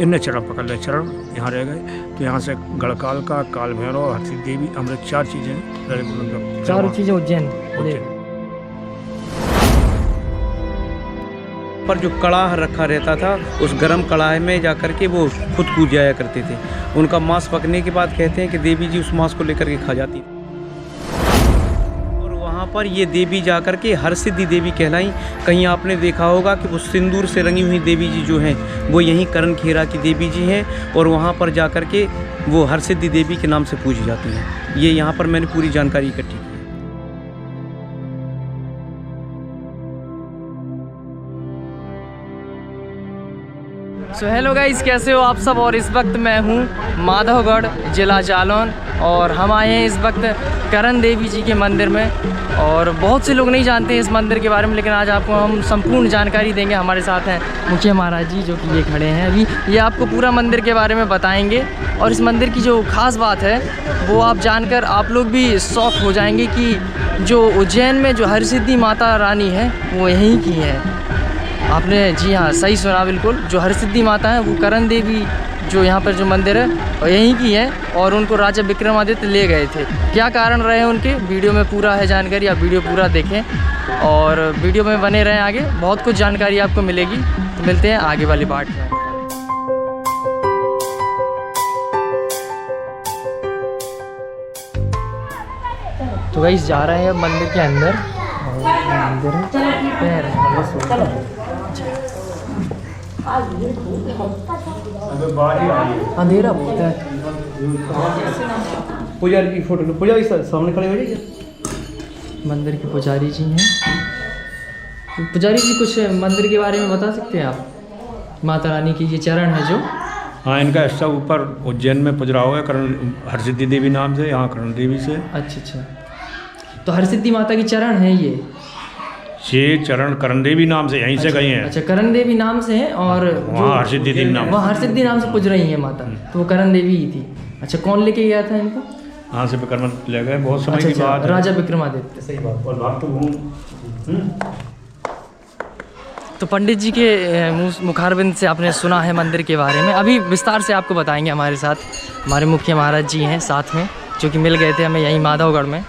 इनने चरण पकड़ लिया, चरण यहाँ रह गए। तो यहाँ से गढ़काल का, काल भैरव, हरसिद्धि देवी, अमृत, 4 चीज़ें, 4 चीज़ें उज्जैन पर जो कड़ाह रखा रहता था, उस गरम कड़ाह में जाकर के वो खुद कूद जाया करते थे। उनका मांस पकने के बाद कहते हैं कि देवी जी उस मांस को लेकर के खा जाती। और वहाँ पर ये देवी जाकर के हरसिद्धि देवी कहलाई। कहीं आपने देखा होगा कि वो सिंदूर से रंगी हुई देवी जी जो हैं वो यहीं करण खेरा की देवी जी हैं, और वहाँ पर जाकर के वो हरसिद्धि देवी के नाम से पूजी जाती हैं। ये यहाँ पर मैंने पूरी जानकारी इकट्ठी की। सो हेलो गाइस, कैसे हो आप सब। और इस वक्त मैं हूँ माधवगढ़, ज़िला जालौन, और हम आए हैं इस वक्त करण देवी जी के मंदिर में। और बहुत से लोग नहीं जानते हैं इस मंदिर के बारे में, लेकिन आज आपको हम संपूर्ण जानकारी देंगे। हमारे साथ हैं मुखिया महाराज जी, जो कि ये खड़े हैं अभी। ये आपको पूरा मंदिर के बारे में बताएंगे, और इस मंदिर की जो ख़ास बात है वो आप जानकर आप लोग भी शॉक हो जाएंगे कि जो उज्जैन में जो हरसिद्धि माता रानी है वो यहीं की है। आपने जी हाँ सही सुना, बिल्कुल। जो हरसिद्धि माता है वो करण देवी जो यहाँ पर जो मंदिर है और यहीं की है, और उनको राजा विक्रमादित्य ले गए थे। क्या कारण रहे उनके, वीडियो में पूरा है जानकारी, आप वीडियो पूरा देखें और वीडियो में बने रहें। आगे बहुत कुछ जानकारी आपको मिलेगी। तो मिलते हैं आगे वाली पार्ट में। तो गाइस जा रहे हैं अब मंदिर के अंदर, और मंदिर अंधेरा बहुत है। पुजारी की फोटो, पुजारी सामने खड़े हो जाइए। मंदिर के पुजारी जी हैं। पुजारी जी कुछ मंदिर के बारे में बता सकते हैं आप? माता रानी की ये चरण है जो, हाँ, इनका हिस्सा ऊपर उज्जैन में पुजरा हुआ है करण हरसिद्धि देवी नाम से, यहाँ करण देवी से। अच्छा। तो हरसिद्धि माता की चरण है ये चरण करण देवी नाम से यहीं से गई हैं। अच्छा, करण देवी नाम से है, और वहाँ हरसिद्धि देवी नाम, वहाँ हरसिद्धि नाम से पूज रही है माता, तो वो करण देवी ही थी। अच्छा, कौन लेके गया था इनको? यहाँ से विक्रमादित्य ले गए, बहुत समय की बात है। राजा विक्रमादित्य, सही बात। और भक्त तो पंडित जी के मुखारबिंद से आपने सुना है मंदिर के बारे में। अभी विस्तार से आपको बताएंगे। हमारे साथ हमारे मुखिया महाराज जी हैं साथ में, जो कि मिल गए थे हमें यहीं माधवगढ़ में।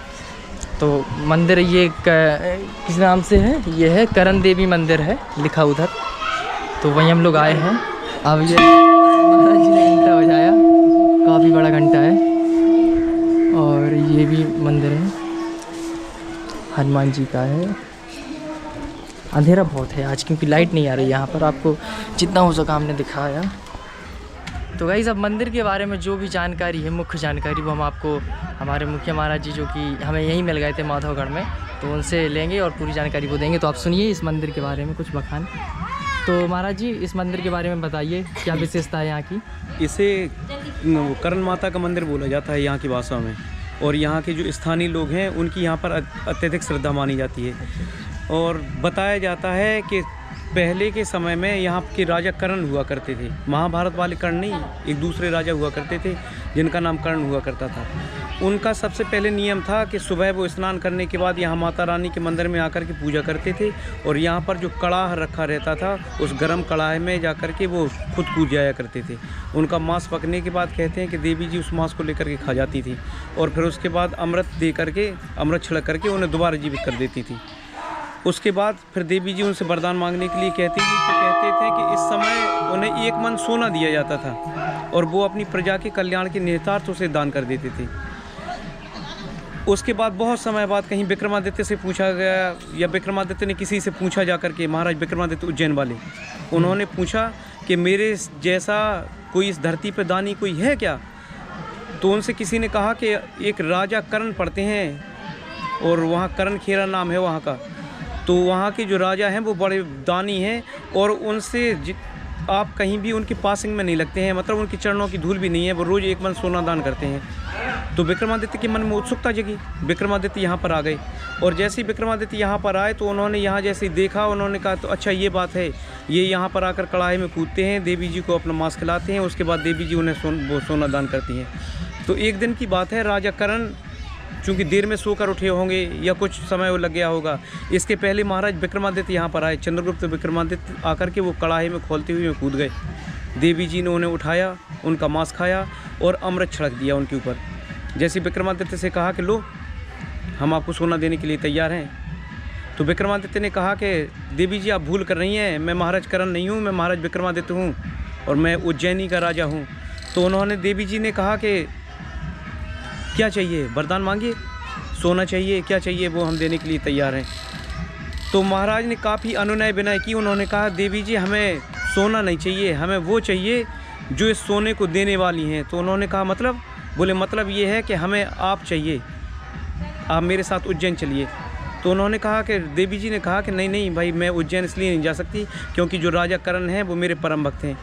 तो मंदिर ये किस नाम से है? ये है करण देवी मंदिर है लिखा उधर। तो वहीं हम लोग आए हैं। अब ये महाराज जी ने घंटा बजाया, काफ़ी बड़ा घंटा है। और ये भी मंदिर है, हनुमान जी का है। अंधेरा बहुत है आज क्योंकि लाइट नहीं आ रही यहाँ पर। आपको जितना हो सका हमने दिखाया। तो गाइस अब मंदिर के बारे में जो भी जानकारी है, मुख्य जानकारी, वो हम आपको हमारे मुखिया महाराज जी, जो कि हमें यहीं मिल गए थे माधवगढ़ में, तो उनसे लेंगे और पूरी जानकारी वो देंगे। तो आप सुनिए इस मंदिर के बारे में कुछ बखान। तो महाराज जी इस मंदिर के बारे में बताइए, क्या विशेषता है यहाँ की? इसे करण माता का मंदिर बोला जाता है यहाँ की भाषा में, और यहाँ के जो स्थानीय लोग हैं उनकी यहाँ पर अत्यधिक श्रद्धा मानी जाती है। और बताया जाता है कि पहले के समय में यहाँ के राजा कर्ण हुआ करते थे। महाभारत वाले कर्ण नहीं, एक दूसरे राजा हुआ करते थे जिनका नाम कर्ण हुआ करता था। उनका सबसे पहले नियम था कि सुबह वो स्नान करने के बाद यहाँ माता रानी के मंदिर में आकर के पूजा करते थे, और यहाँ पर जो कड़ाह रखा रहता था उस गर्म कड़ाह में जाकर के वो खुद कूद जाया करते थे। उनका मांस पकने के बाद कहते हैं कि देवी जी उस मांस को लेकर के खा जाती थी, और फिर उसके बाद अमृत दे करके, अमृत छिड़क करके उन्हें दोबारा जीवित कर देती थी। उसके बाद फिर देवी जी उनसे वरदान मांगने के लिए कहती थी, तो कहते थे कि इस समय उन्हें 1 मन सोना दिया जाता था, और वो अपनी प्रजा के कल्याण के निहितार्थ उसे दान कर देते थे। उसके बाद बहुत समय बाद कहीं विक्रमादित्य से पूछा गया, या विक्रमादित्य ने किसी से पूछा जाकर के, महाराज विक्रमादित्य उज्जैन वाले, उन्होंने पूछा कि मेरे जैसा कोई इस धरती पर दानी कोई है क्या? तो उनसे किसी ने कहा कि एक राजा कर्ण पढ़ते हैं, और वहाँ करण खेरा नाम है वहाँ का। तो वहाँ के जो राजा हैं वो बड़े दानी हैं, और उनसे आप कहीं भी उनकी पासिंग में नहीं लगते हैं, मतलब उनके चरणों की धूल भी नहीं है। वो रोज़ 1 मन सोना दान करते हैं। तो विक्रमादित्य के मन में उत्सुकता जगी। विक्रमादित्य यहाँ पर आ गए, और जैसे ही विक्रमादित्य यहाँ पर आए तो उन्होंने यहाँ जैसे ही देखा, उन्होंने कहा तो अच्छा ये बात है। ये यहाँ पर आकर कड़ाहे में कूदते हैं, देवी जी को अपना मांस खिलाते हैं, उसके बाद देवी जी उन्हें वो सोना दान करती हैं। तो एक दिन की बात है, राजा करण चूँकि देर में सोकर उठे होंगे या कुछ समय वो लग गया होगा, इसके पहले महाराज विक्रमादित्य यहाँ पर आए। चंद्रगुप्त विक्रमादित्य आकर के वो कड़ाहे में खोलते हुए कूद गए। देवी जी ने उन्हें उठाया, उनका मांस खाया और अमृत छिड़क दिया उनके ऊपर। जैसे विक्रमादित्य से कहा कि लो हम आपको सोना देने के लिए तैयार हैं, तो विक्रमादित्य ने कहा कि देवी जी आप भूल कर रही हैं, मैं महाराज करण नहीं हूँ, मैं महाराज विक्रमादित्य हूँ और मैं उज्जैनी का राजा हूँ। तो उन्होंने देवी जी ने कहा कि क्या चाहिए, वरदान मांगिए, सोना चाहिए, क्या चाहिए वो हम देने के लिए तैयार हैं। तो महाराज ने काफ़ी अनुनय विनय की, उन्होंने कहा देवी जी हमें सोना नहीं चाहिए, हमें वो चाहिए जो इस सोने को देने वाली हैं। तो उन्होंने कहा मतलब, बोले मतलब ये है कि हमें आप चाहिए, आप मेरे साथ उज्जैन चलिए। तो उन्होंने कहा कि देवी जी ने कहा कि नहीं नहीं भाई, मैं उज्जैन इसलिए नहीं जा सकती क्योंकि जो राजा करण हैं वो मेरे परम भक्त हैं।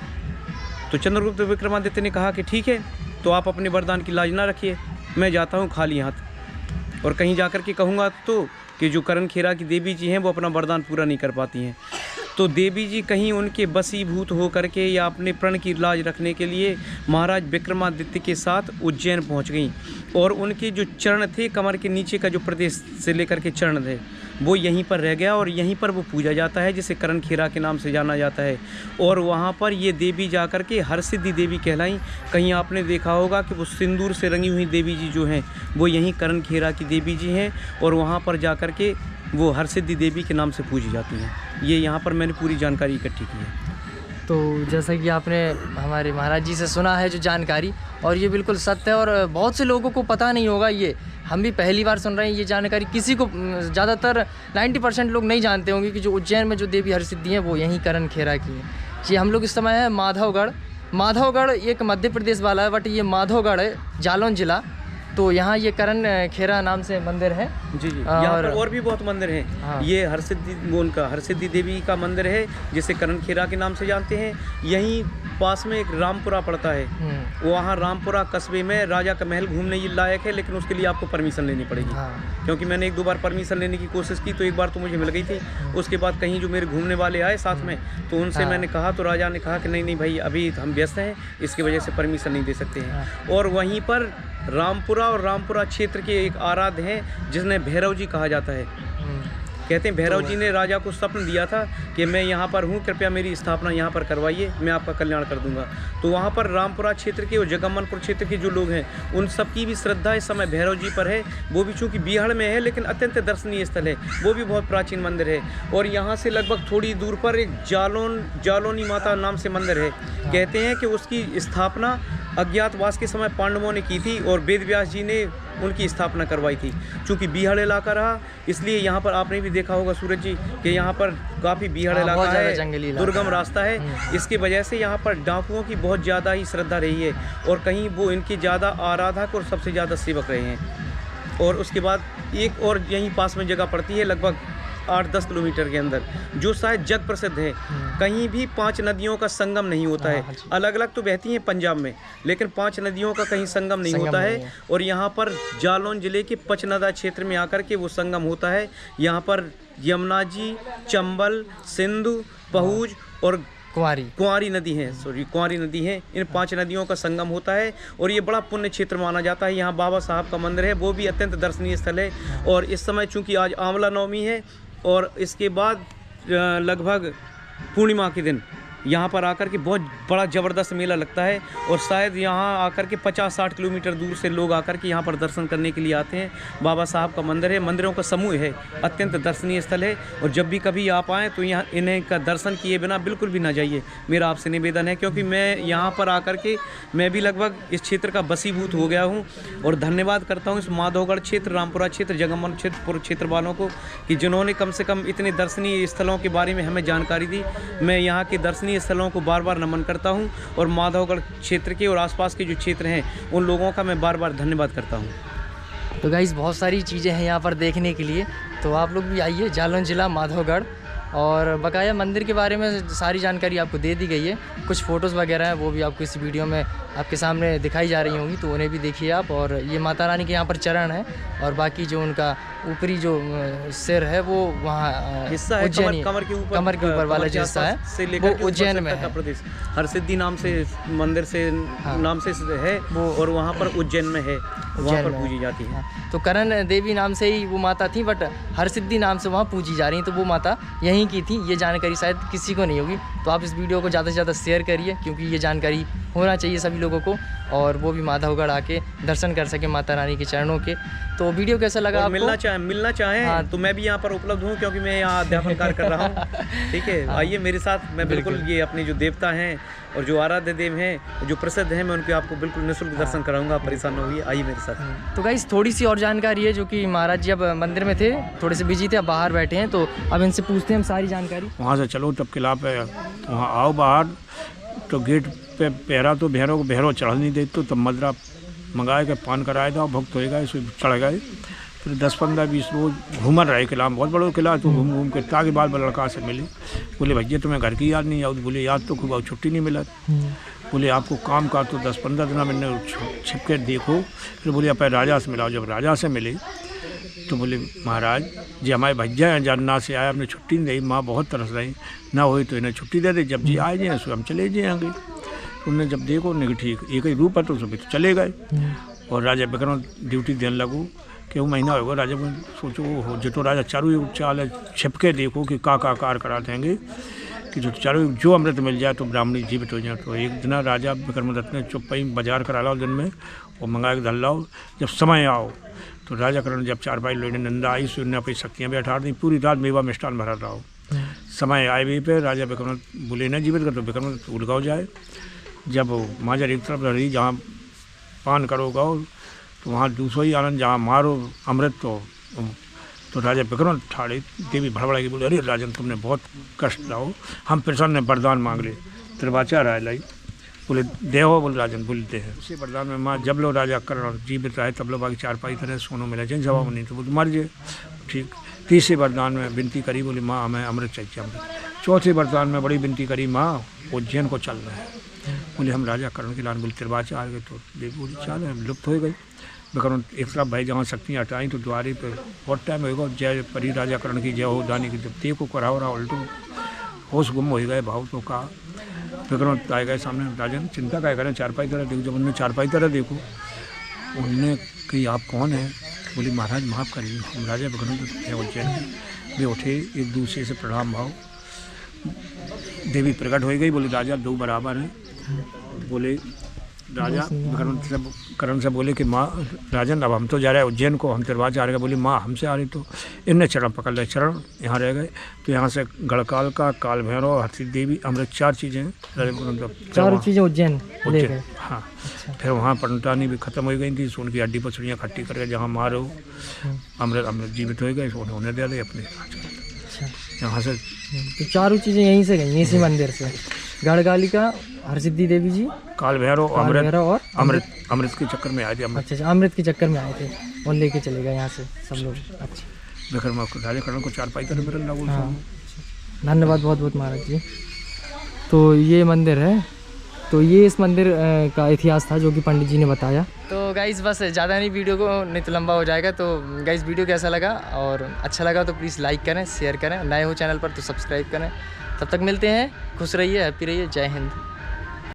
तो चंद्रगुप्त विक्रमादित्य ने कहा कि ठीक है, तो आप अपने वरदान की लाज ना रखिए, मैं जाता हूँ खाली हाथ, और कहीं जाकर के कहूँगा तो कि जो करण खेरा की देवी जी हैं वो अपना वरदान पूरा नहीं कर पाती हैं। तो देवी जी कहीं उनके बसीभूत हो करके या अपने प्रण की लाज रखने के लिए महाराज विक्रमादित्य के साथ उज्जैन पहुंच गईं, और उनके जो चरण थे, कमर के नीचे का जो प्रदेश से लेकर के चरण थे, वो यहीं पर रह गया और यहीं पर वो पूजा जाता है, जिसे करण खेरा के नाम से जाना जाता है। और वहाँ पर ये देवी जाकर के हरसिद्धि देवी कहलाई। कहीं आपने देखा होगा कि वो सिंदूर से रंगी हुई देवी जी जो हैं वो यहीं करण खेरा की देवी जी हैं, और वहाँ पर जाकर के वो हरसिद्धि देवी के नाम से पूजी जाती हैं। ये यहाँ पर मैंने पूरी जानकारी इकट्ठी की है। तो जैसा कि आपने हमारे महाराज जी से सुना है जो जानकारी, और ये बिल्कुल सत्य है, और बहुत से लोगों को पता नहीं होगा, ये हम भी पहली बार सुन रहे हैं ये जानकारी। किसी को, ज़्यादातर 90% लोग नहीं जानते होंगे कि जो उज्जैन में जो देवी हरसिद्धि हैं वो यहीं करण खेरा की है। ये हम लोग इस समय है माधवगढ़। माधवगढ़ एक मध्य प्रदेश वाला है, बट ये माधवगढ़ है, जालौन जिला। तो यहाँ ये करण खेरा नाम से मंदिर है। जी जी, यहाँ पर और भी बहुत मंदिर हैं। हाँ। ये हरसिद्धि देवी का मंदिर है जिसे करण खेरा के नाम से जानते हैं। यहीं पास में एक रामपुरा पड़ता है, वहाँ रामपुरा कस्बे में राजा का महल घूमने ये लायक है, लेकिन उसके लिए आपको परमिशन लेनी पड़ेगी। हाँ। क्योंकि मैंने 1-2 बार परमिशन लेने की कोशिश की, तो एक बार तो मुझे मिल गई थी, उसके बाद कहीं जो मेरे घूमने वाले आए साथ में, तो उनसे मैंने कहा, तो राजा ने कहा कि नहीं नहीं भाई, अभी हम व्यस्त हैं, इसकी वजह से परमिशन नहीं दे सकते हैं। और वहीं पर रामपुरा और रामपुरा क्षेत्र के एक आराध्य हैं जिसने भैरव जी कहा जाता है। कहते हैं भैरव जी ने राजा को स्वप्न दिया था कि मैं यहाँ पर हूँ, कृपया मेरी स्थापना यहाँ पर करवाइए, मैं आपका कल्याण कर दूंगा। तो वहाँ पर रामपुरा क्षेत्र के और जगम्मनपुर क्षेत्र के जो लोग हैं उन सबकी भी श्रद्धा इस समय भैरव जी पर है। वो भी चूँकि बिहार में है, लेकिन अत्यंत दर्शनीय स्थल है, वो भी बहुत प्राचीन मंदिर है। और यहाँ से लगभग थोड़ी दूर पर एक जालौनी माता नाम से मंदिर है। कहते हैं कि उसकी स्थापना अज्ञातवास के समय पांडवों ने की थी और वेद व्यास जी ने उनकी स्थापना करवाई थी। चूँकि बिहाड़ इलाका रहा, इसलिए यहाँ पर आपने भी देखा होगा सूरज जी कि यहाँ पर काफ़ी बिहाड़ इलाका है, दुर्गम रास्ता है। इसकी वजह से यहाँ पर डाकुओं की बहुत ज़्यादा ही श्रद्धा रही है, और कहीं वो इनके ज़्यादा आराधक और सबसे ज़्यादा सेवक रहे हैं। और उसके बाद एक और यहीं पास में जगह पड़ती है, लगभग 8-10 किलोमीटर के अंदर, जो शायद जग प्रसिद्ध है। कहीं भी 5 नदियों का संगम नहीं होता है। अलग अलग तो बहती हैं पंजाब में, लेकिन 5 नदियों का कहीं संगम नहीं होता है। और यहाँ पर जालौन जिले के पचनदा क्षेत्र में आकर के वो संगम होता है। यहाँ पर यमुना जी, चंबल, सिंधु, पहुज और कुंवारी नदी है, कुंवारी नदी है। इन 5 नदियों का संगम होता है, और ये बड़ा पुण्य क्षेत्र माना जाता है। यहाँ बाबा साहब का मंदिर है, वो भी अत्यंत दर्शनीय स्थल है। और इस समय चूँकि आज आंवला नवमी है, और इसके बाद लगभग पूर्णिमा के दिन यहाँ पर आकर के बहुत बड़ा ज़बरदस्त मेला लगता है। और शायद यहाँ आकर के 50-60 किलोमीटर दूर से लोग आकर के यहाँ पर दर्शन करने के लिए आते हैं। बाबा साहब का मंदिर है, मंदिरों का समूह है, अत्यंत दर्शनीय स्थल है। और जब भी कभी आप आएँ तो यहाँ इन्हें का दर्शन किए बिना बिल्कुल भी ना जाइए, मेरा आपसे निवेदन है। क्योंकि मैं यहाँ पर आकर के मैं भी लगभग इस क्षेत्र का बसीभूत हो गया हूँ। और धन्यवाद करता हूँ इस माधवगढ़ क्षेत्र, रामपुरा क्षेत्र, जगम्मनपुर क्षेत्र वालों को, कि जिन्होंने कम से कम इतने दर्शनीय स्थलों के बारे में हमें जानकारी दी। मैं यहाँ के दर्शनीय स्थलों को बार बार नमन करता हूं, और माधवगढ़ क्षेत्र के और आसपास के जो क्षेत्र हैं उन लोगों का मैं बार बार धन्यवाद करता हूं। तो गाइस, बहुत सारी चीज़ें हैं यहाँ पर देखने के लिए, तो आप लोग भी आइए, जालौन जिला माधवगढ़। और बकाया मंदिर के बारे में सारी जानकारी आपको दे दी गई है। कुछ फ़ोटोज़ वगैरह हैं वो भी आपको इस वीडियो में आपके सामने दिखाई जा रही होंगी, तो उन्हें भी देखिए आप। और ये माता रानी के यहाँ पर चरण है, और बाकी जो उनका ऊपरी जो सिर है वो वहाँ हिस्सा है, कमर के ऊपर वाला जो हिस्सा है वो उज्जैन में है। प्रदेश हरसिद्धि नाम से मंदिर से नाम से है वो, और वहाँ पर उज्जैन में है, वहाँ पर पूजी जाती है। तो करण देवी नाम से ही वो माता थी, बट हरसिद्धि नाम से वहाँ पूजी जा रही है। तो वो माता यहीं नहीं की थी, ये जानकारी शायद किसी को नहीं होगी। तो आप इस वीडियो को ज़्यादा से ज़्यादा शेयर करिए, क्योंकि ये जानकारी होना चाहिए सभी लोगों को, और वो भी माधवगढ़ आके दर्शन कर सके माता रानी के चरणों के। तो वीडियो कैसा लगा आपको? मिलना चाहें हाँ। तो मैं भी यहाँ पर उपलब्ध हूँ, क्योंकि मैं यहाँ अध्यापन कार्य कर रहा हूँ। ठीक है, आइए मेरे साथ। मैं बिल्कुल ये अपने जो देवता हैं और जो आराध्य देव हैं, जो प्रसिद्ध हैं, मैं उनके आपको बिल्कुल निःशुल्क दर्शन कराऊंगा। परेशान न होइए, आइए मेरे साथ। तो गाइस थोड़ी सी और जानकारी है, जो कि महाराज जी अब मंदिर में थे, थोड़े से बिजी थे, अब बाहर बैठे हैं, तो अब इनसे पूछते हैं हम सारी जानकारी। वहाँ से चलो तब किला पे, वहाँ आओ बाहर तो गेट पे पहरा तो भैरव चढ़ नहीं दे, तो तब मदरा मंगाए के पान कराए था, भक्त हो गए, चढ़ गए। फिर 10-15-20 रोज घूमर रहे किला में, बहुत बड़ा किला। तो घूम के ताकि बाल लड़का से मिले, बोले भैया तुम्हें घर की याद नहीं आई? बोले याद तो खूब, छुट्टी नहीं मिला। बोले आपको काम का तो 10-15 दिन मैंने छिप के देखो। फिर बोले अपने राजा से मिलाओ। जब राजा से मिले तो बोले महाराज जी हमारे भैया हैं जानना से आया, हमने छुट्टी नहीं दी, माँ बहुत तरस रही, ना हुई तो इन्हें छुट्टी दे दे, जब जी आए जाए सो हम चले जाएंगे। उन्होंने जब देखो नहीं ठीक एक ही रूप है, तो सभी तो चले गए। और राजा विक्रम ड्यूटी देने लगो कि वो महीना होगा। राजा को सोचो हो जो तो राजा चारों युग चाल छिपके देखो कि का कार करा देंगे कि जो चारों युग जो अमृत मिल जाए तो ब्राह्मणी जीवित हो जाए। तो एक दिन राजा विक्रमदत्त ने चुप्पी बाजार करा लाओ दिन में, और मंगा के धन लाओ, जब समय आओ। तो राजा करण जब 4 भाई लेने नंदा आई, सूर्य ने अपनी शक्तियाँ भी अठार दी, पूरी रात मेवा मिष्ठान भरा रहा हो। समय आए भी पे राजा विक्रम बोले न जीवित कर, तो विक्रम उड़गाँव जाए। जब माजर एक तरफ रही जहाँ पान करोगा तो वहाँ दूसरा ही आनंद, जहाँ मारो अमृत तो राजा विक्रम ठाड़े देवी भड़बड़ा की बोले अरे राजन तुमने बहुत कष्ट लाओ, हम प्रसन्न ने वरदान मांग ले। त्रिवाचा राय लाई, बोले देहो, बोले राजन बोलते हैं उसी वरदान में माँ जब लो राजा करण जीवित रहे तब लो बाकी 4 पाई तरह सोनो मिला, जिन जवाब नहीं तो बोले मर जाए। ठीक, तीसरे वरदान में विनती करी, बोली माँ हमें अमृत चाहिए अमृत। चौथे वरदान में बड़ी विनती करी, माँ उज्जैन को चलना है। बोले हम राजा करण के लान, बोले त्रिवाचा आ गए। तो देवी बोली चाल है, लुप्त हो गई। विक्रम एक तरफ भाई जहाँ शक्तियाँ हटाई तो द्वारे पर बहुत टाइम होगा, जय परी राजा करण की जय हो दानी की। जब देव को कराओ रहा उल्टू होश गुम हो गए, भाव तो कहा। विक्रम आए गए सामने, राजन चिंता क्या करें, 4 पाई तरह देखो। जब उन्होंने 4 पाई तरह देखो, उनने कही आप कौन है? बोली महाराज माफ़ करिए, हम राजा विक्रम है उज्जैन। वे उठे, एक दूसरे से प्रणाम भाव। देवी प्रकट हो गई, बोले राजा 2 बराबर हैं। बोले राजा करण से बोले कि माँ राजन अब हम तो जा रहे हैं उज्जैन को, हम त्रिवाचा आ रहे। बोली माँ हमसे आ रही, तो इनने चरण पकड़ लिया, चरण यहाँ रह गए। तो यहाँ से गढ़काल का काल भैरव हरसी देवी अमृत 4 चीज़ें, 4 चीज़ें उज्जैन ले गए। हाँ, फिर वहाँ पंडितानी भी खत्म हो गई थी, सोन की हड्डी पसड़ियाँ खट्टी करके जहाँ मारो अमृत जीवित हो गए, सोने होने दे अपने यहाँ से। तो 4 चीज़ें यहीं से गई, इसी मंदिर से, गढ़कालिका, हरसिद्धि देवी जी, काल भैरव और अमृत के चक्कर में आए थे। अच्छा, अमृत के चक्कर में आए थे और लेके चले गए यहाँ से सब लोग। अच्छा, विक्रम राजा करण को 4 पाई तरह मिल रहा। हाँ, धन्यवाद बहुत बहुत महाराज जी। तो ये मंदिर है, तो ये इस मंदिर का इतिहास था जो कि पंडित जी ने बताया। तो गाइज़ बस ज़्यादा नहीं, वीडियो को नहीं तो लंबा हो जाएगा। तो गाइज़ वीडियो कैसा लगा और अच्छा लगा तो प्लीज़ लाइक करें, शेयर करें, नए हो चैनल पर तो सब्सक्राइब करें। तब तक मिलते हैं, खुश रहिए, हैप्पी रहिए, जय हिंद।